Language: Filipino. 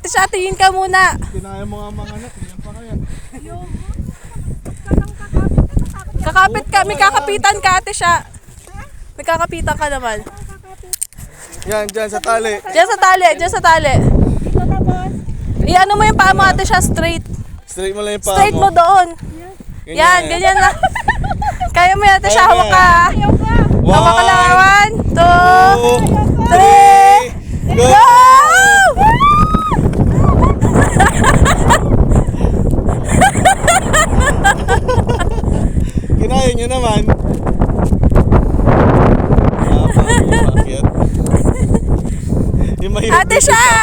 Ate siya, tingin ka muna. Kinaya mo nga mga anak, yan pa kaya. Kakapit ka, may kakapitan ka ate siya. May kakapitan ka naman. Yan, dyan sa tali. Diyan sa tali, diyan sa tali. Iano mo yung paa mo ate siya, straight. Straight mo lang yung paa Straight mo doon. Yan, ganyan lang. Kaya mo yan ate siya, hawak ka. Hawak ka lang. 1, 2, 3, Go! go! Kinaya nyo naman. Yung mahirap Ate dito siya! sa